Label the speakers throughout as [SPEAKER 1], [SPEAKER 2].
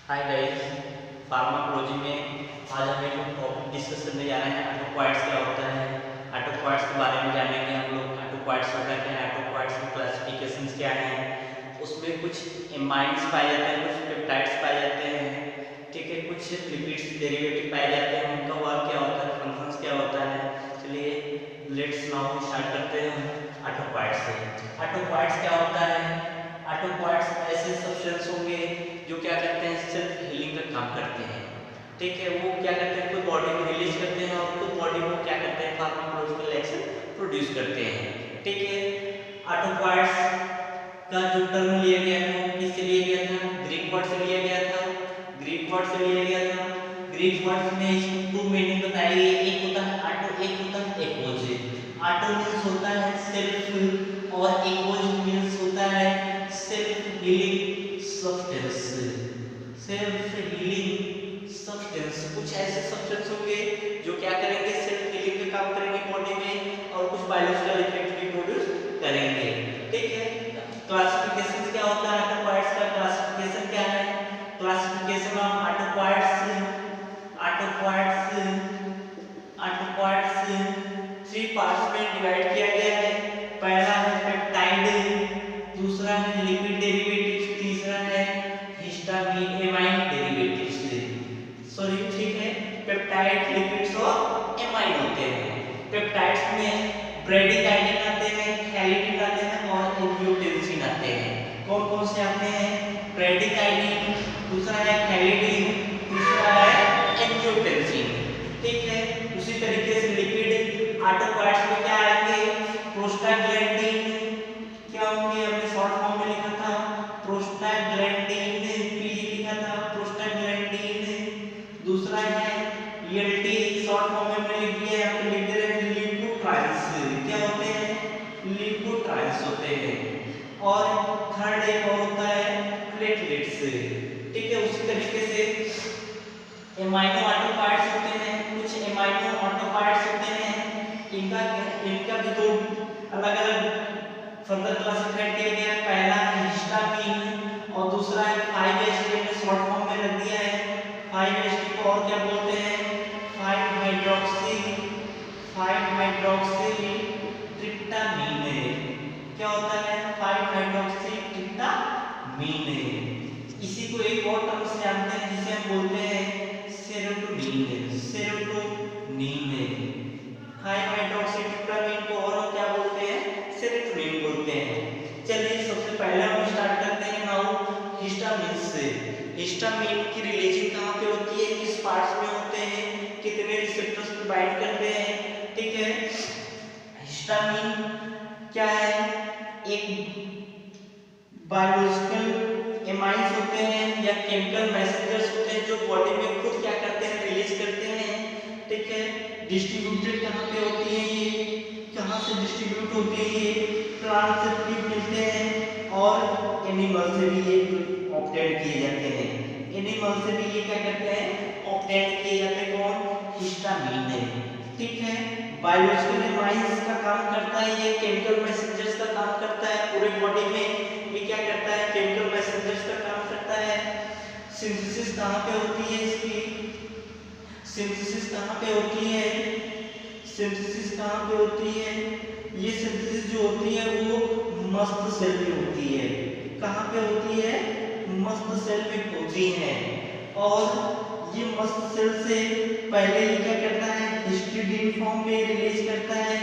[SPEAKER 1] Hi guys, pharmacology में आज हम एक टॉपिक डिस्कस करने जा रहे हैं। ऑटोक्वाइट्स क्या होता है। ऑटोक्वाइट्स के बारे में जानेंगे हम लोग। ऑटोक्वाइट्स होता क्या है, ऑटोक्वाइट्स की क्लासिफिकेशंस क्या हैं, उसमें कुछ एमाइन्स पाए जाते हैं, कुछ पेप्टाइड्स पाए जाते हैं, ठीक है, कुछ लिपिड्स डेरिवेटिव पाए जाते हैं, उनका वर्क क्या होता है, फंक्शंस क्या होता है। चलिए लेट्स नाउ स्टार्ट करते हैं ऑटोक्वाइट्स से। ऑटोक्वाइट्स क्या होता है। ऑटोक्वाइट्स ऐसे सब्सटेंस होंगे जो क्या करते हैं, सेल्फ हीलिंग का काम करते हैं, ठीक है। वो क्या करते हैं, कोई बॉडी में रिलीज करते हैं और खुद बॉडी को क्या करते हैं, फार्माकोलॉजिकल एक्शन प्रोड्यूस करते हैं, ठीक है। ऑटोक्वाइट्स का जो टर्म लिया गया था वो किससे लिया गया था, ग्रीक वर्ड से लिया गया था। ग्रीक वर्ड से लिया गया था। ग्रीक वर्ड में इसकी टू मीनिंग बताई गई, एक होता है ऑटो, एक होता है एक्वोज। ऑटो मींस होता है सेल्फ और एक्वोज मींस होता है self healing substance. Self healing substance, कुछ ऐसे सब्सटेंस होंगे जो क्या करेंगे, सेल्फ हीलिंग का काम करेंगे बॉडी में और कुछ बायोलॉजिकल इफेक्ट भी प्रोड्यूस करेंगे, ठीक है। क्लासिफिकेशन क्या होता है ऑटोक्वाइट्स का, क्लासिफिकेशन क्या है, क्लासिफिकेशन ऑफ ऑटोक्वाइट्स थ्री पार्ट्स में डिवाइड किया गया है। पहला है पेप्टाइड, दूसरा है लिपिड डेरिवेटिव्स, तीसरा है हिस्टामिन एमाइन डेरिवेटिव्स। सॉरी, ठीक है, पेप्टाइड, लिपिड्स और एमाइन होते हैं। पेप्टाइड्स में ब्रेडिकाइनिन आते हैं, थैलिडिन आते हैं और एंजियोटेंसिन आते हैं। कौन कौन से आते हैं, ब्रेडिकाइनिन, दूसरा है थैलिडिन, तीसरा है एंजियोटेंसिन, ठीक है। उसी तरीके से लिपिड ऑटोक्वाइट्स में क्या आएंगे, प्रोस्टाग्लैंडिन, क्या होंगे, हमने शॉर्ट फॉर्म में लिखा था प्रोस्टाग्लैंडिन, पीजी लिखा था प्रोस्टाग्लैंडिन। दूसरा है ईएलटी, शॉर्ट फॉर्म में हमने लिख दिया, यहाँ पे लिख दे रहे हैं ल्यूकोट्राइन्स, क्या होते हैं, ल्यूकोट्राइन्स होते हैं। और थर्ड एक और होता है प्लेटलेट्स, ठीक है। उसी तरीके से एमाइनो ऑटोक्वाइट्स होते हैं, कुछ एमाइनो ऑटोक्वाइट्स होते हैं, इनका भी दो अलग अलग फर्दर क्लासिफाइड किया गया है। पहला है हिस्टामिन और दूसरा है 5-HT, में शॉर्ट फॉर्म में रख दिया है 5-HT को और क्या बोलते हैं, 5-हाइड्रोक्सी ट्रिप्टामीन। क्या होता है, 5-हाइड्रोक्सी ट्रिप्टामीन। इसी को एक और टर्म से जानते हैं जिसे हम बोलते हैं सेरोटोनिन। सेरोटोनिन 5-हाइड्रोक्सीट्रिप्टामीन को और हम क्या बोलते हैं, सेरोटोनिन बोलते हैं। चलिए सबसे पहले हम स्टार्ट करते हैं नाउ हिस्टामिन से। हिस्टामिन की रिलीजिंग कहाँ पे होती है, किस पार्ट्स में होते हैं, कितने रिसेप्टर्स पे बाइंड करते हैं, ठीक है। हिस्टामिन क्या है, एक बायोलॉजिकल एमाइन्स होते हैं या केमिकल मैसेंजर्स होते हैं जो बॉडी में खुद क्या करते हैं, रिलीज करते हैं, ठीक है। डिस्ट्रीब्यूटेड कहाँ पे होती है, ये कहाँ से डिस्ट्रीब्यूट होती है, ये प्लांट से भी मिलते हैं और एनिमल से भी ये ऑब्टेन किए जाते हैं। एनिमल से भी ये क्या करते हैं, ऑब्टेन किए जाते हैं, कौन, हिस्टामिन है, ठीक है। बायोलॉजिकल एमाइन्स का काम करता है, ये केमिकल मैसेंजर्स का काम करता है पूरे बॉडी में। ये क्या करता है, केमिकल मैसेंजर्स का काम करता है। सिंथेसिस कहाँ पे होती है इसकी, सिंथेसिस कहाँ पे होती है, सिंथेसिस कहाँ पे होती है, ये सिंथेसिस जो होती है वो मस्त सेल में होती है। कहाँ पे होती है, मस्त सेल में होती है। और ये मस्त सेल से पहले ये क्या करता है, हिस्टिडीन फॉर्म में रिलीज करता है।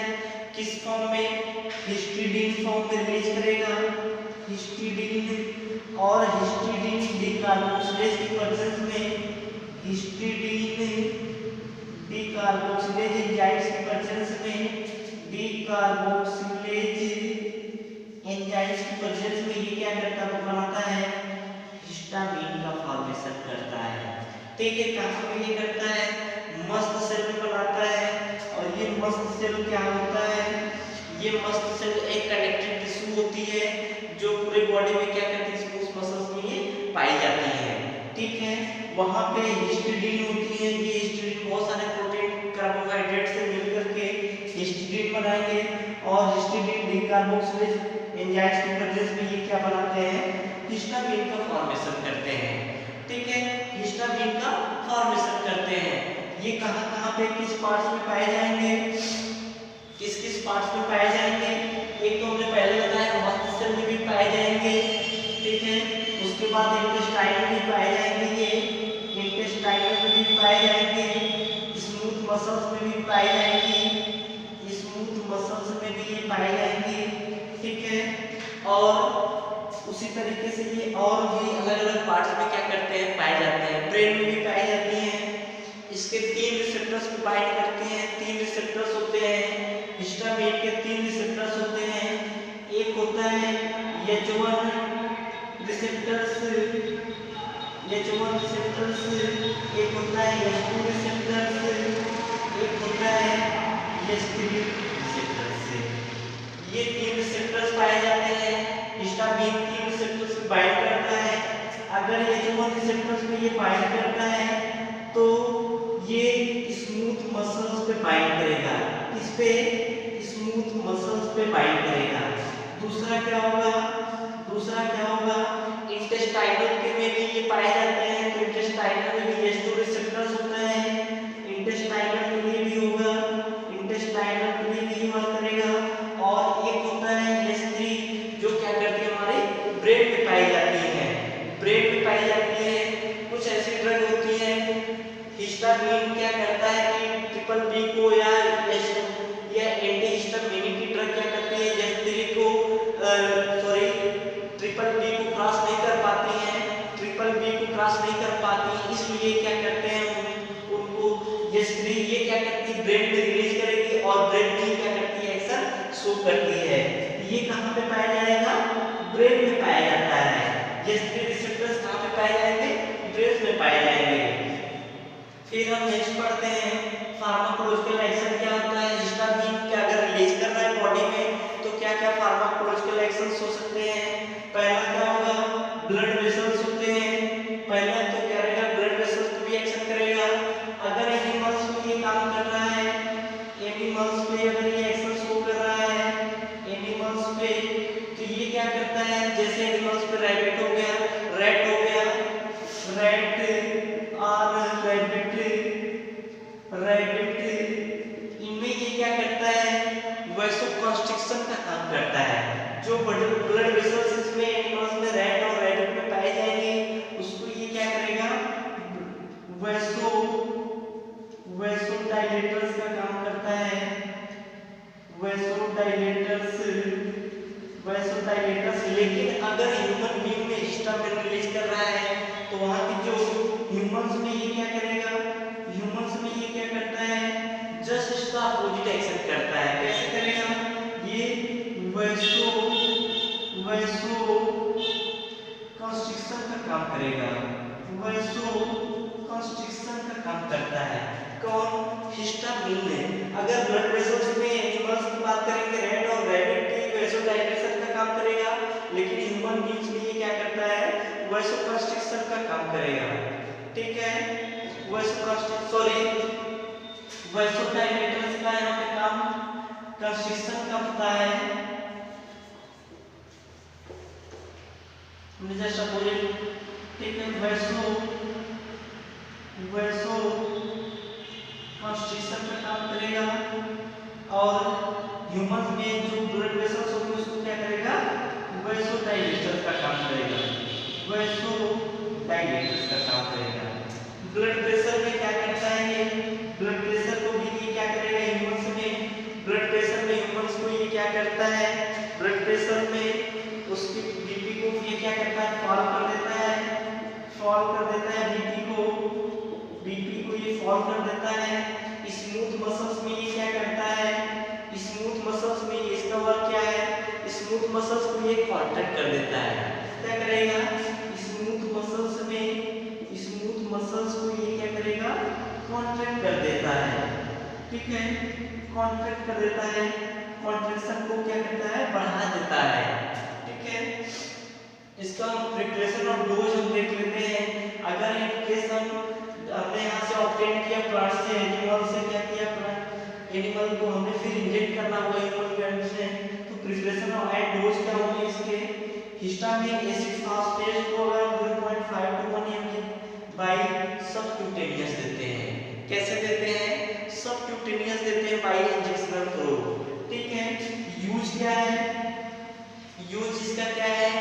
[SPEAKER 1] किस फॉर्म में, हिस्टिडीन फॉर्म में रिलीज करेगा, हिस्टिडीन। और हिस्टिडीन डीकार्बोक्सिलेज की प्रेजेंस में, हिस्टिडीन डीकार्बोक्सिलेज एंजाइम्स की प्रेजेंस में, डीकार्बोक्सिलेज एंजाइम्स की प्रेजेंस में ये क्या करता है, बनाता है हिस्टामिन का फॉर्मेशन करता है, ठीक है। कहाँ पे ये करता है, मस्त सेल में बनाता है। और ये मस्त सेल क्या होता है, ये मस्त सेल एक कनेक्टिव टिश्यू होती है जो पूरे बॉडी में क्या करती है, स्मूथ मसल्स में ये पाई जाती है, ठीक है। वहां पे हिस्टिडीन होती है, ये हिस्टिडीन बहुत सारे प्रोटीन कार्बोहाइड्रेट से मिलकर के हिस्टिडीन बनाएंगे और हिस्टिडीन डीकार्बोक्सिलेज एंजाइम्स की प्रेजेंस में ये क्या बनाते हैं, हिस्टामिन का फॉर्मेशन करते हैं, ठीक है। पे किस पार्ट्स में पाए जाएंगे, किस किस पार्ट्स में पाए जाएंगे? एक तो हमने पहले बताया मस्तिष्क में भी पाए जाएंगे, ठीक है। उसके बाद इंटेस्टाइन में भी पाए जाएंगे, ये इंटेस्टाइन में भी पाए जाएंगे, स्मूथ मसल्स में भी पाए जाएंगे, स्मूथ मसल्स में भी ये पाए जाएंगे, ठीक है। और उसी तरीके से ये और भी अलग अलग पार्ट्स में क्या करते हैं, पाए जाते हैं। ब्रेन में भी पाई जाती हैं। इसके 3 रिसेप्टर्स पे बाइंड करते हैं। 3 रिसेप्टर्स होते हैं हिस्टामिन के, 3 रिसेप्टर्स होते हैं। एक होता है H1 रिसेप्टर्स, H1 रिसेप्टर्स, एक होता है H2 रिसेप्टर्स, एक होता है H3 रिसेप्टर्स। ये 3 रिसेप्टर्स पाए जाते हैं। हिस्टामिन 3 रिसेप्टर्स पे बाइंड करता है। अगर H1 रिसेप्टर्स पे ये बाइंड करता है तो ये स्मूथ मसल्स पे बाइंड करेगा। इस पे स्मूथ मसल्स पे बाइंड करेगा। दूसरा क्या होगा, दूसरा क्या होगा, इंटेस्टाइनल के में भी ये पाए जाते हैं। तो इंटेस्टाइनल में भी H2 रिसेप्टर्स होते हैं। इंटेस्टाइनल के लिए भी होगा, इंटेस्टाइनल के लिए भी वर्क करेगा। और एक होता है H3 जो क्या करती है, हमारे ब्रेन में पाई जाती है। ब्रेन में पाई जाती है। कुछ ऐसी ड्रग होती है, हिस्टामिन क्या करता है कि ट्रिपल बी को या एंटी हिस्टामिनिक की ड्रग क्या करती है, H3 को ट्रिपल बी को क्रॉस नहीं कर पाती है, ट्रिपल बी को क्रॉस नहीं कर पाती, इसलिए क्या करते हैं उनको H3 ये क्या करती है, ब्रेन में रिलीज करेगी और ब्रेन में क्या करती है, एक्शन शो करती है। ये कहाँ पे पाया जाएगा, ब्रेन में पाया जाता है। H3 रिसेप्टर्स कहाँ पे पाए जाएंगे, ब्रेन में पाए जाएंगे। फिर हम नेक्स्ट पढ़ते हैं फार्माकोलॉजिकल एक्शन क्या होता है। हिस्टामिन क्या अगर रिलीज कर रहा है बॉडी में तो क्या क्या फार्माकोलॉजिकल एक्शंस हो सकते हैं। पहला क्या होगा, ब्लड वेसल्स होते हैं। पहला तो क्या रहेगा, ब्लड वेसल्स पे भी एक्शन करेगा। अगर एनिमल्स में ये काम कर रहा है, एनिमल्स पे अगर ये एक्शन शो कर रहा है एनिमल्स पे, तो ये क्या करता है, जैसे एनिमल्स पे रैबिट हो गया, रैट हो गया, रैट और रैबिट, इनमें ये क्या करता है, वैसोकंस्ट्रिक्शन का काम करता है। जो ब्लड वेसल्स इसमें एनिमल्स में रैट और रैबिट में पाए जाएंगे उसको ये क्या करेगा, वैसोडाइलेटर्स का काम करता है। वैसोडाइलेटर्स लेकिन अगर ह्यूमन बीइंग में हिस्टामिन रिलीज कर रहा है तो वहां की जो ह्यूमंस में ये क्या करेगा, ह्यूमंस में ये क्या करता है, जस्ट इसका अपोजिट एक्शन करता है। कैसे करेगा, ये कंस्ट्रिक्शन का काम करेगा, कंस्ट्रिक्शन का काम करता है। कौन, हिस्टामिन में। अगर ब्लड वेसल्स में एनिमल्स की बात करेंगे, रैट और रैबिट की वैसोडाइलेशन का काम करेगा, लेकिन ह्यूमन बीइंग्स में ये क्या करता है, वैसोकंस्ट्रिक्शन का काम करेगा, ठीक है। वैसोडाइलेटर्स का यहाँ पे काम कंस्ट्रिक्शन का होता है। जस्ट अपोजिट, ठीक है, वैसो कंस्ट्रिक्शन का काम करेगा। और ह्यूमन में जो ब्लड वेसल्स होंगे उसको क्या करेगा, वैसोडाइलेटर्स का काम करेगा, वैसोडाइलेटर्स का काम करेगा। ब्लड प्रेशर में क्या करता है, ये ब्लड प्रेशर को भी ये क्या करेगा, ह्यूमंस में ब्लड प्रेशर में ह्यूमंस को ये क्या करता है, ब्लड प्रेशर में उसकी बीपी को ये क्या करता है, फॉल कर देता है, बीपी को ये फॉल कर देता है। स्मूथ मसल्स में ये क्या करता है, स्मूथ मसल्स में इसका वर्क क्या है, स्मूथ मसल्स को ये कॉन्ट्रैक्ट कर देता है। क्या करेगा, स्मूथ मसल्स को ये क्या करेगा, कॉन्ट्रैक्ट कर देता है, ठीक है, कॉन्ट्रैक्ट कर देता है, कॉन्ट्रैक्शन को क्या करता है, बढ़ा देता है, ठीक है। इसका प्रिपरेशन और डोज हम देख लेते हैं। अगर इन केस हमने यहाँ से ऑब्टेन किया प्लांट से, एनिमल से क्या किया, एनिमल को हमने फिर इंजेक्ट करना होगा ह्यूमन ब्लड से, तो प्रिपरेशन और एंड डोज क्या होंगे इसके, हिस्टामिन एसिड फास्फेट को 0.5 to 1 mg बाय सबक्यूटेनियस देते हैं। कैसे देते हैं, सबक्यूटेनियस देते हैं बाय इंजेक्शनल रोड, ठीक है। यूज क्या है, यूज इसका क्या है,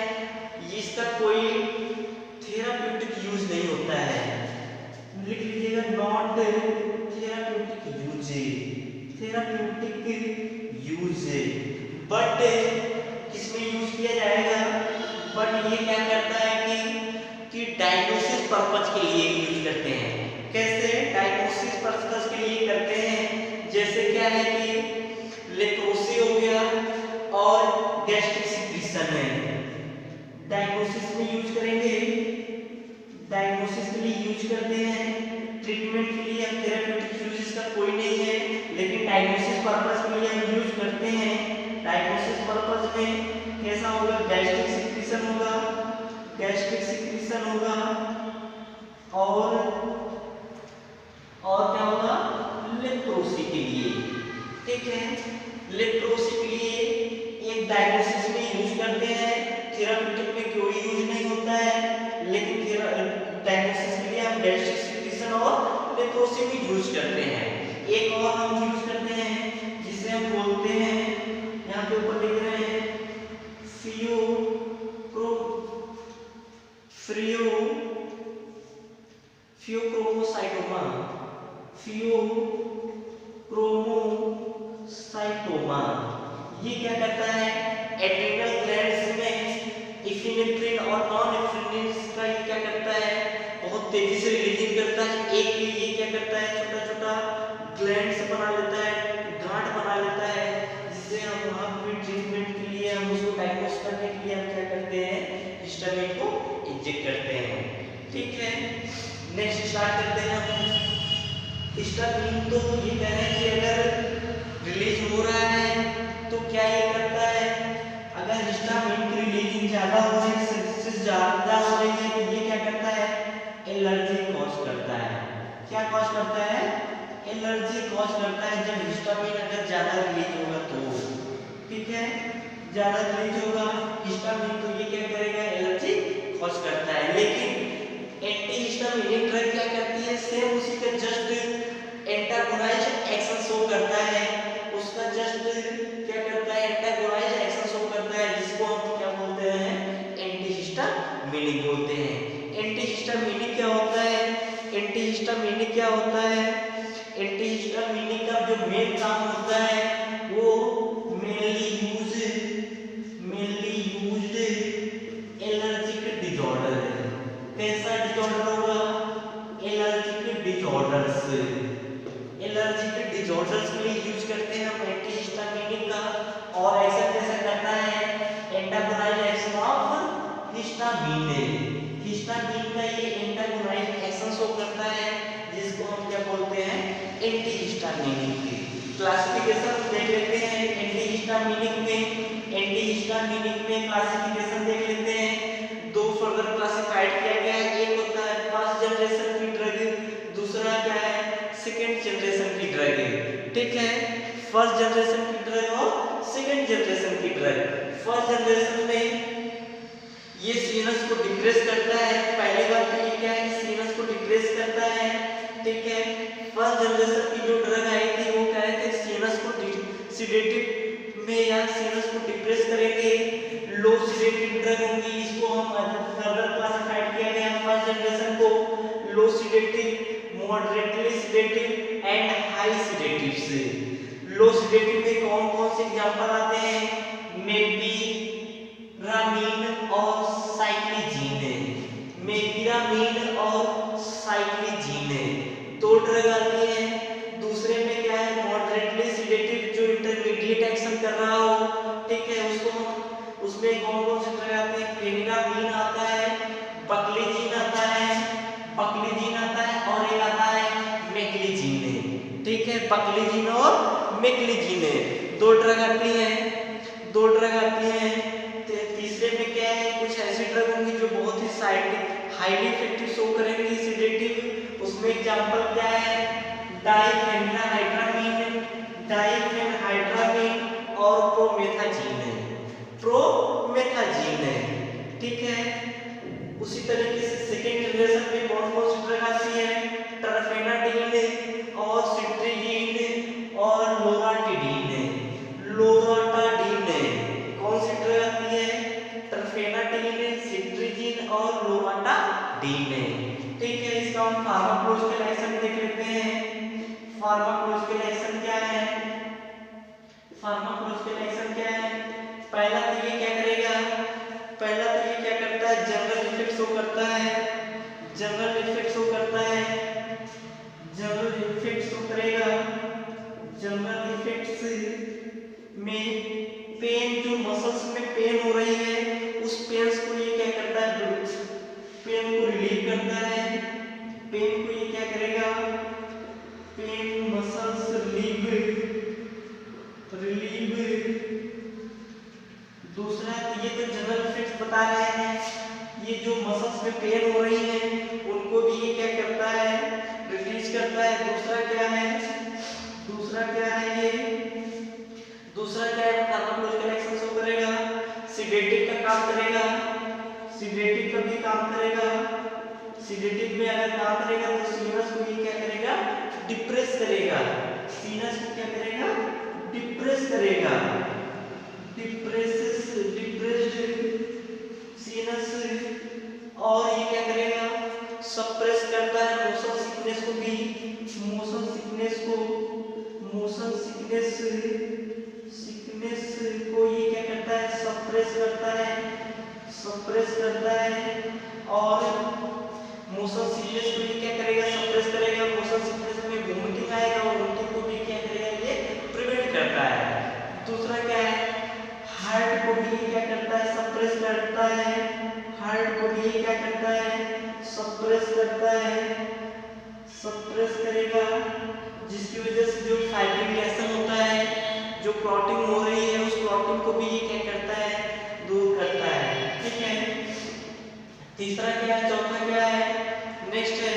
[SPEAKER 1] इसका कोई थेराप्यूटिक यूज नहीं होता है, लिख लीजिएगा not therapeutic use, therapeutic use, but किसमें यूज किया जाएगा, बट ये क्या करता है कि डायग्नोसिस पर्पज के लिए यूज करते हैं। कैसे डायग्नोसिस पर्पज के लिए करते हैं, जैसे क्या है कि लेप्रोसी हो गया और गैस्ट्रिक सिक्रीशन है, डायग्नोसिस में यूज करेंगे, डायग्नोसिस के लिए यूज करते हैं। ट्रीटमेंट के लिए हम थेराप्यूटिक यूज इसका कोई नहीं है, लेकिन डायग्नोसिस पर्पज के लिए हम यूज करते हैं। डायग्नोसिस पर्पज में कैसा होगा, गैस्ट्रिक सिक्रीशन होगा, गैस्ट्रिक सिक्रीशन होगा और क्या होगा, लेप्रोसी के लिए, ठीक है। लेप्रोसी के लिए एक डायग्नोसिस में यूज करते हैं, थेराप्यूटिक में कोई यूज नहीं होता है, लेकिन डायग्नोसिस के लिए हम गैस्ट्रिक सिक्रीशन और लेप्रोसी में यूज करते हैं। एक और हम यूज करते हैं जिसे हम बोलते हैं, यहाँ पे ऊपर लिख रहे हैं फियोक्रोमोसाइटोमा। ये क्या करता है, एड्रिनल ग्लैंड्स में इफिनेफ्रिन और नॉन इफिनेफ्रिन का ये क्या करता है, बहुत तेजी से रिलीजिंग करता है। एक ये क्या करता है, छोटा छोटा ग्लैंड्स बना लेता है, गांठ बना लेता है, जिससे हम वहाँ पे ट्रीटमेंट के लिए हम उसको डायग्नोस करने के लिए हम क्या करते हैं, हिस्टामिन को इंजेक्ट करते हैं, ठीक है। नेक्स्ट स्टार्ट करते हैं हम। हिस्टामिन तो ये कह रहे हैं कि अगर रिलीज हो रहा है तो क्या ये करता है, अगर हिस्टामिन की रिलीजिंग ज्यादा हो रही है, ज्यादा हो रही है, तो ये क्या करता है, एलर्जी कॉज करता है। क्या कॉज करता है, एलर्जी कॉज करता है। जब हिस्टामिन अगर ज्यादा रिलीज होगा तो, ठीक है, ज्यादा रिलीज होगा हिस्टामिन तो ये क्या करेगा, एलर्जी कॉज करता है। लेकिन एंटीहिस्टामिनिक ड्रग क्या करती है, सेम उसी का जस्ट एंटागोनाइज एक्शन शो करता है, उसका जस्ट क्या करता है, एंटागोनाइज एक्शन शो करता है, जिसको हम क्या बोलते हैं, एंटीहिस्टामिनिक बोलते हैं। एंटीहिस्टामिनिक क्या होता है, एंटीहिस्टामिनिक क्या होता है, एंटीहिस्टामिनिक का जो मेन काम होता है वो मेनली यूज्ड एलर्जिक डिसऑर्डर है। कैसा डिसऑर्डर होगा, एलर्जिक डिसऑर्डर्स, एलर्जिक डिसऑर्डर्स के लिए यूज करते हैं हम एंटीहिस्टामिनिक का। और ऐसा कैसा करता है, antagonise action of histamine, histamine का ये एंटागोनाइज एक्शन शो करता है, जिसको हम क्या बोलते हैं, एंटीहिस्टामिनिक। क्लासिफिकेशन देख लेते हैं एंटीहिस्टामिनिक में, एंटीहिस्टामिनिक में क्लासिफिकेशन देख लेते हैं। दो फर्दर क्लासिफाइड किया गया है, एक होता है फर्स्ट जनरेशन की ड्रग, दूसरा क्या है, सेकंड जनरेशन की ड्रग, ठीक है। फर्स्ट जनरेशन की ड्रग और सेकंड जनरेशन की ड्रग। फर्स्ट जनरेशन में ये सीनस को डिक्रीज करता है, पहली बार तो ये क्या है, सीनस को डिक्रीज करता है, ठीक है। फर्स्ट जनरेशन की जो ड्रग आई थी वो कह रहे थे सीनस को सिडेटिव में या सीनस को डिक्रीज करेंगे, लो सिडेटिव ड्रग होंगी, इसको हम फर्दर क्लासिफाइड किया गया फर्स्ट जनरेशन को low sedative, moderately sedative and high sedative से। लो सिडेटिव में कौन कौन से एग्जांपल आते हैं, मेपिरामीन और साइक्लिजीन, मेपिरामीन और साइक्लिजीन दो ड्रग आती हैं। दूसरे में क्या है, मॉडरेटली सिडेटिव जो इंटरमीडिएट एक्शन कर रहा हो, ठीक है, उसको उसमें कौन कौन से ड्रग आते हैं, फेनिरामीन आता है, बकलीजीन आता है, बकलीजीन आता है और एक आता है मेक्लीजीन, ठीक है। बकलीजीन और मेक्लीजीन दो ड्रग आती हैं, दो ड्रग आती हैं। तीसरे में क्या है, कुछ ऐसी ड्रग होंगी जो बहुत ही हाईली इफेक्टिव शो करेंगी सिडेटिव, उसमें एग्जांपल क्या है, डाइफेनहाइड्रामीन, डाइफेनहाइड्रामीन और प्रोमेथाजीन, ठीक है। उसी तरीके से सेकेंड जनरेशन में कौन कौन सी ड्रग आती है, टरफेनाडिन और सिट्रीजीन डी में। ठीक है, इसका हम फार्माकोलॉजिकल देख लेते हैं। फार्माकोलॉजिकल क्या है? फार्माकोलॉजिकल क्या है? पहला तो ये क्या करेगा? पहला तो ये क्या करता है? जनरल इफेक्ट शो करता है। जनरल इफेक्ट शो करता है। जनरल इफेक्ट शो करेगा। जनरल इफेक्ट्स में पेन, जो मसल्स में पेन हो रही है उस पेन को ये क्या करता है? पेन को रिलीव करता है। पेन को ये क्या करेगा? Pain muscles relieve. दूसरा ये तो जनरल इफेक्ट्स बता रहे हैं, ये जो मसल्स में पेन हो रही है उनको भी ये क्या करता है? रिलीज करता है। दूसरा क्या है? दूसरा क्या है? फार्माकोलॉजिकल एक्शन शो करेगा। सिडेटिव का काम करेगा। सिडेटिव का भी काम करेगा। सिडेटिव में अगर काम करेगा तो सीनस को ये क्या करेगा? डिप्रेस करेगा। सीनस को क्या करेगा? डिप्रेस करेगा। Depressed sinus. और ये क्या करेगा? सप्रेस करता है मोशन सिकनेस को भी। मोशन सिकनेस को ये क्या करता है? सप्रेस करता है। और मोशन सिकनेस को ये क्या करेगा? सप्रेस करेगा। मोशन सिकनेस में वोमिटिंग आएगा और वोमिटिंग को भी क्या करेगा? ये प्रिवेंट करता है। दूसरा क्या है? हार्ट को भी क्या करता है? सप्रेस करता है। हार्ट को भी क्या करता है? सप्रेस करता है। सप्रेस करेगा, जिसकी वजह से जो फाइब्रिलेशन होता है, जो क्लॉटिंग हो रही है उस क्लॉटिंग को भी ये क्या करता है? दूर करता है। ठीक है, तीसरा क्या है? चौथा क्या है? नेक्स्ट है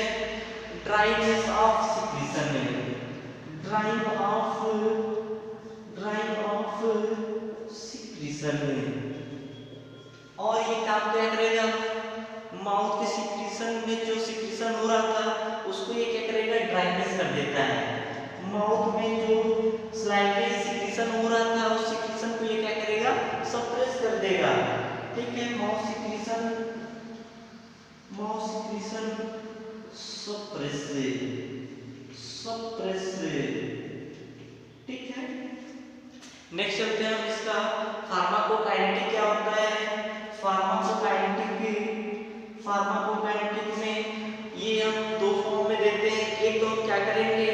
[SPEAKER 1] dryness of secretion. Drying of secretion. और ये काम क्या करेगा? माउथ के सिक्रीशन में जो सिक्रीशन हो रहा था उसको ये क्या करेगा? ड्राइनेस कर देता है। माउथ में जो स्लाइटली सिक्रीशन हो रहा था उस सिक्रीशन को ये क्या करेगा? सप्रेस कर देगा। ठीक है, माउथ सिक्रीशन सप्रेस। ठीक है, नेक्स्ट चलते हैं हम इसका फार्माकोकाइनेटिक क्या होता है। फार्माकोकाइनेटिक में ये हम दो फॉर्म में देते हैं। एक तो हम क्या करेंगे?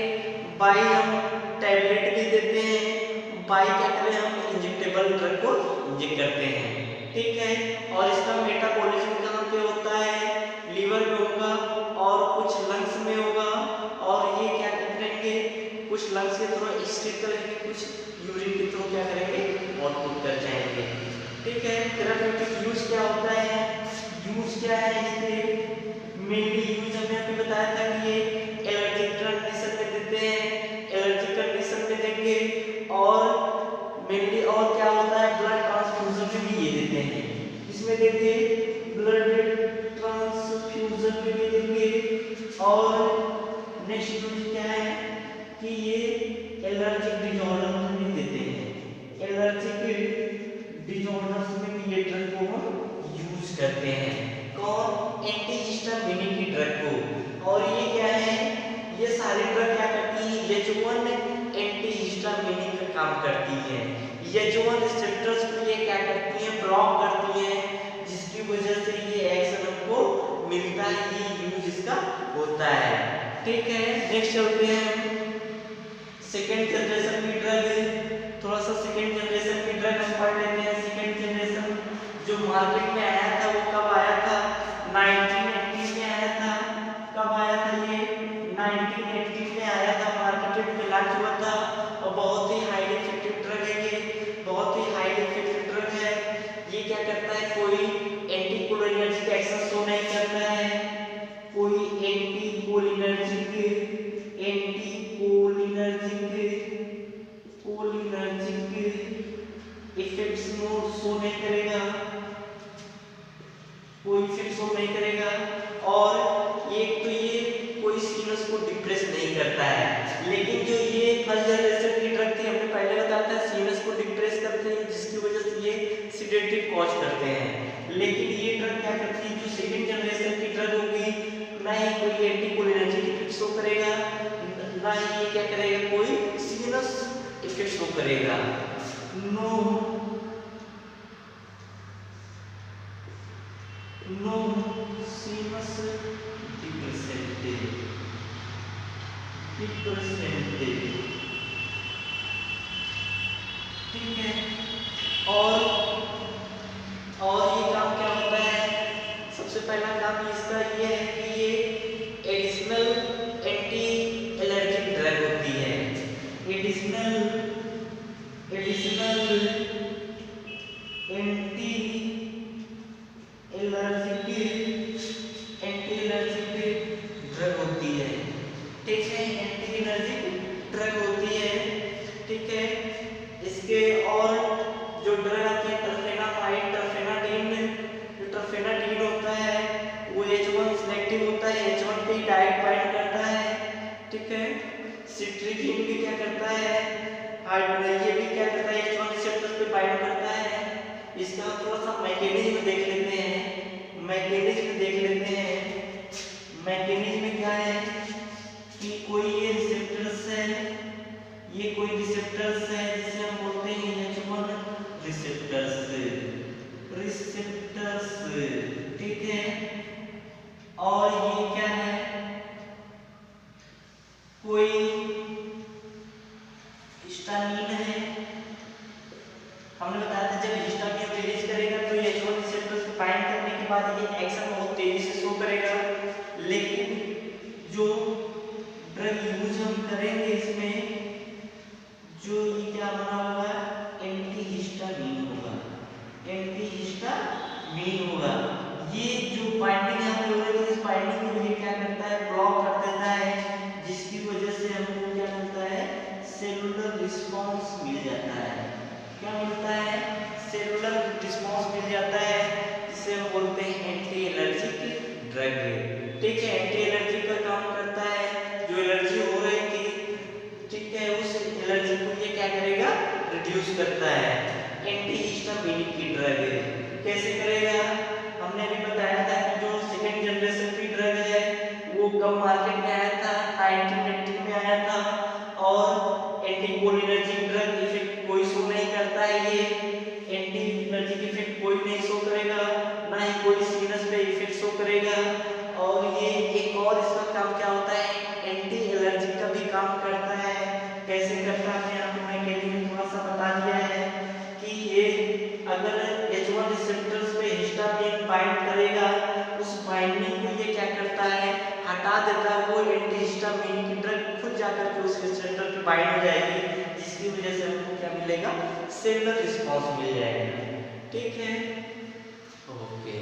[SPEAKER 1] बाई हम टैबलेट भी देते हैं। बाई क्या करें? हम इंजेक्टेबल ड्रग को इंजेक्ट करते हैं। ठीक है, और इसका मेटाबॉलिज्म कहाँ पे होता है? लीवर में होगा और कुछ लंग्स में होगा। और ये क्या करेंगे? कुछ लंग्स के थ्रू एक्सक्रीट करेंगे, कुछ यूरिन के थ्रू क्या करेंगे? आउटपुट कर जाएंगे। ठीक है, थेराप्यूटिक यूज क्या होता है? यूज क्या है इसके? मेनली यूज हमने अभी बताया था कि ये एलर्जिक कंडीशन में देते हैं। एलर्जिक कंडीशन में देंगे और मेनली और क्या होता है? ब्लड ट्रांसफ्यूजन में भी ये देते हैं। इसमें देंगे ब्लड ट्रांसफ्यूजन में भी देंगे। और नेक्स्ट यूज क्या है कि ये एलर्जिक डिसऑर्डर में भी देते हैं। एलर्जिक डिसऑर्डर्स में भी ये ड्रग को हम यूज करते हैं। कौन? एंटीहिस्टामिनिक की ड्रग को। और ये क्या है? ये सारी ड्रग क्या करती है? H1 एंटीहिस्टामिनिक का काम करती है। H1 रिसेप्टर्स को ये क्या करती है? ब्लॉक करती है, जिसकी वजह से ये एक्शन हमको मिलता है। ये यूज इसका होता है। ठीक है, नेक्स्ट चलते हैं सेकेंड जनरेशन की ड्रग। थोड़ा सा सेकेंड जनरेशन की ड्रग हम पढ़ लेते हैं। सेकेंड जनरेशन जो मार्केट में आया था वो कब आया था? 1980 में आया था। कब आया था ये? 1980 में आया था, मार्केट में लॉन्च हुआ था। और बहुत ही हाईली इफेक्टिव ड्रग है ये। बहुत ही हाईली इफेक्टिव ड्रग है। ये क्या करता है? कोई एंटीकोलिनर्जिक एक्शन शो नहीं करता है। कोई एंटीकोलिनर्जिक इफेक्ट्स शो नहीं करेगा। कोई इफेक्ट शो नहीं करेगा। और एक तो ये कोई सीनस को डिप्रेस नहीं करता है। लेकिन जो ये फर्स्ट जनरेशन की ड्रग थी, हमने पहले बताया था, सीनस को डिप्रेस करते हैं, जिसकी वजह से ये सिडेटिव कॉज करते हैं। लेकिन ये ड्रग क्या करती है? जो सेकंड जनरेशन की ड्रग होगी करेगा। नो सीमस रिप्रेजेंटेटिव, ठीक है। और ये काम क्या होता है, सबसे पहला काम इसका ये है कि ये एडिशनल एंटी एलर्जिक ड्रग होती है। एडिशनल एंटी एलर्जिक ड्रग होती है, ठीक है। एंटी एलर्जिक ड्रग होती है, ठीक है। इसके और जो ड्रग आती है टर्फेनाडीन होता है, वो H1 सिलेक्टिव होता है, H1 पे डायरेक्ट बाइंड करता है, ठीक है। सिट्रीजिन भी क्या करता है, ये भी क्या करता है, H1 रिसेप्टर पे बाइंड करता है। इसका थोड़ा सा मैकेनिज्म देख लेते हैं। मैकेनिज्म क्या है कि कोई ये रिसेप्टर्स है, जिसे हम बोलते हैं H1 रिसेप्टर्स, ठीक है। और ये क्या है, कोई हिस्टामिन है। हमने बताया था जब हिस्टामिन रिलीज करेगा तो ये H1 रिसेप्टर्स को बाइंड करने के बाद ये एक्शन बहुत तेजी से शो करेगा। लेकिन जो ड्रग यूज हम करेंगे इसमें, जो ये क्या बना होगा, एंटीहिस्टामिन होगा। ये जो बाइंडिंग है हम लोग इस बाइंडिंग को ये क्या करता है, ब्लॉक कर देता है, जिसकी वजह से हमको क्या मिलता है, सेलुलर रिस्पांस मिल जाता है। क्या मिलता है, सेलुलर रिस्पांस मिल जाता है, जिसे हम बोलते हैं एंटी एलर्जिक ड्रग, ठीक है। एंटी एलर्जिक का काम करता है, जो एलर्जी हो रही थी, ठीक है, उस एलर्जी को ये क्या करेगा, रिड्यूस करता है। एंटीहिस्टामिनिक की ड्रग कैसे करेगा, हमने अभी बताया था कि जो सेकंड जनरेशन की ड्रग है वो कब मार्केट में आया था, 1990 में आया था। और एंटीकोलिनर्जिक ड्रग इफेक्ट कोई शो नहीं करता है, ये एंटीकोलिनर्जिक इफेक्ट कोई नहीं शो करेगा, ना ही कोई सीनस पे इफेक्ट शो करेगा। और ये एक और इसका काम क्या होता है, एंटी एलर्जिक का भी काम करता है। कैसे करता है, आपको मैं थोड़ा सा बता दिया है कि ये अगर H1 रिसेप्टर्स पे हिस्टामिन बाइंड करेगा, उस बाइंडिंग को ये क्या करता है, हटा देता है। वो एंटीहिस्टामिन की ड्रग खुद जाकर के उस रिसेप्टर पे बाइंड हो जाएगी, जिसकी वजह से हमको क्या मिलेगा, सेलुलर रिस्पांस मिल जाएगा, ठीक है। ओके।